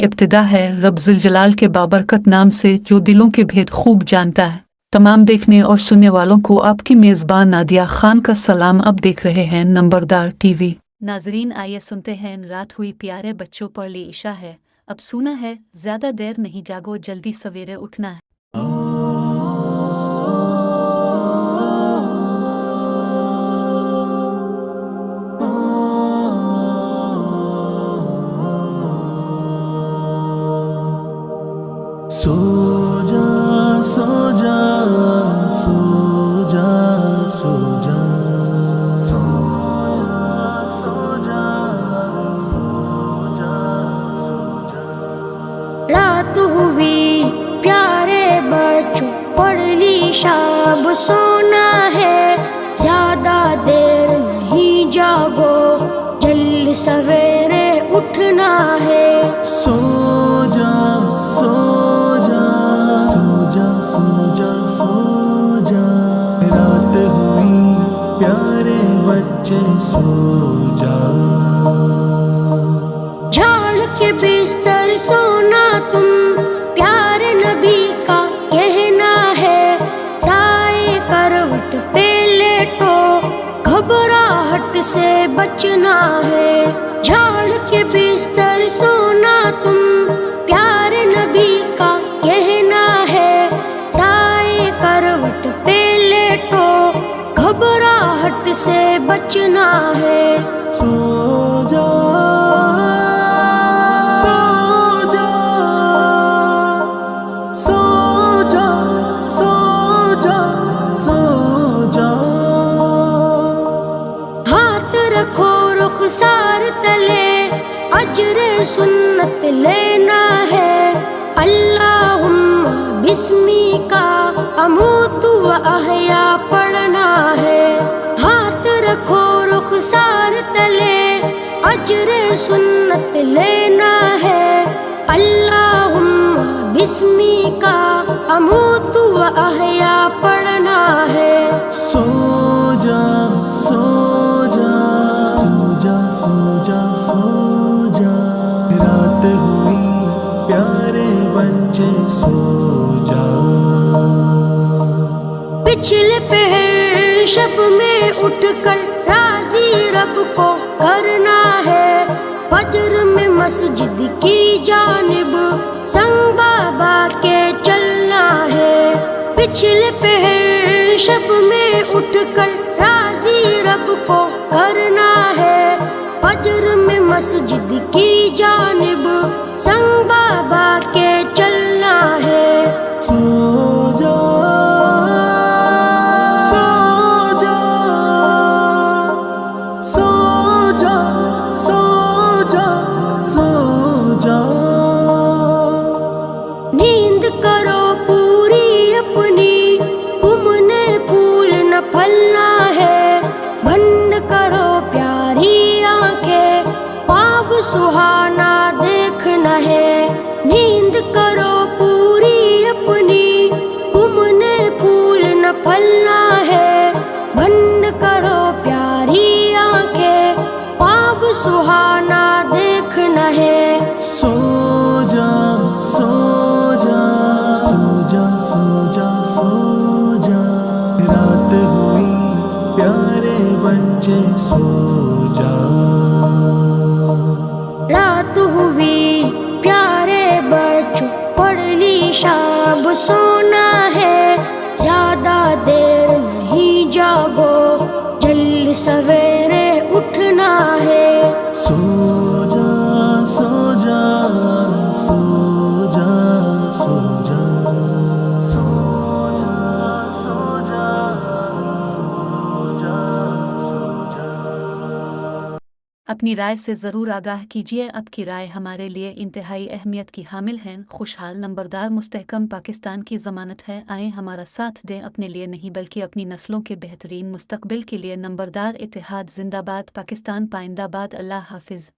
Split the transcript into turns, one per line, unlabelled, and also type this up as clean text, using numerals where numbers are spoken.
ابتدا ہے رب ذوالجلال کے بابرکت نام سے جو دلوں کے بھید خوب جانتا ہے۔ تمام دیکھنے اور سننے والوں کو آپ کی میزبان نادیہ خان کا سلام۔ اب دیکھ رہے ہیں نمبردار ٹی وی۔ ناظرین آئیے سنتے ہیں رات ہوئی پیارے بچوں پڑھ لی عشاء ہے، اب سونا ہے زیادہ دیر نہیں، جاگو جلدی سویرے اٹھنا ہے۔
سو جا سو جا سو جا سو جا سو جا سو جا سو جا سو جا۔
رات ہوئی پیارے بچوں پڑھ لی شب سونا ہے، زیادہ دیر نہیں جاگو جلد سویرے اٹھنا ہے۔
سو جا سو جا سو جا سو جا سو جا، رات ہوئی پیارے بچے سو جا۔
جھاڑ کے بستر سونا تم، پیارے نبی کا کہنا ہے، دائیں کروٹ پہ لیٹو گھبراہٹ سے بچنا ہے۔ جھاڑ کے بستر سونا تم، پیارے نبی کا کہنا ہے، دائیں کروٹ پہ لیٹو گھبراہٹ سے بچنا ہے۔
سو جا سو جا سو جا سو جا سو جا۔
ہاتھ رکھو رخسار تلے، اجر سنت لینا ہے، اللہم بسمی کا اموت و احیا پڑھنا ہے۔ ہاتھ رکھو رخسار تلے، اجر سنت لینا ہے، اللہم بسمی کا اموت و احیا پڑھنا ہے۔
سو جا سو جا سو جا سو جا سو جا، رات ہوئی پیارے بچے سو جا۔
پچھلے پہر شب میں اٹھ کر راضی رب کو کرنا ہے، فجر میں مسجد کی جانب سنگ بابا کے چلنا ہے۔ پچھلے پہر شب میں اٹھ کر راضی رب کو کرنا ہے، فجر میں مسجد کی جانب سنگ بابا کے چلنا ہے۔
سو جا سو جا سو جا سو جا سو جا۔
نیند کرو پوری اپنی، تم نے پھول نہ پھلنا ہے، بند کرو پیاری آنکھیں، خواب سہانا دیکھنا ہے۔ نیند کرو پوری اپنی، تم نے پھول نہ پھلنا ہے، بند کرو پیاری آنکھیں، خواب سہانا دیکھنا ہے۔
سو جا سو جا سو جا سو جا سو جا، رات ہوئی پیارے بچے سو جا۔
رات ہوئی پیارے بچوں پڑھ لی شب سونا ہے، زیادہ دیر نہیں جاگو جلد سویرے اٹھنا ہے۔
سو جا سو جا سو جا سو جا سو جا سو جا سو جا سو جا۔
اپنی رائے سے ضرور آگاہ کیجیے، آپ کی رائے ہمارے لیے انتہائی اہمیت کی حامل ہے۔ خوشحال نمبردار مستحکم پاکستان کی ضمانت ہے، آئیں ہمارا ساتھ دیں، اپنے لیے نہیں بلکہ اپنی نسلوں کے بہترین مستقبل کے لیے۔ نمبردار اتحاد زندہ باد، پاکستان پائندہ باد۔ اللہ حافظ۔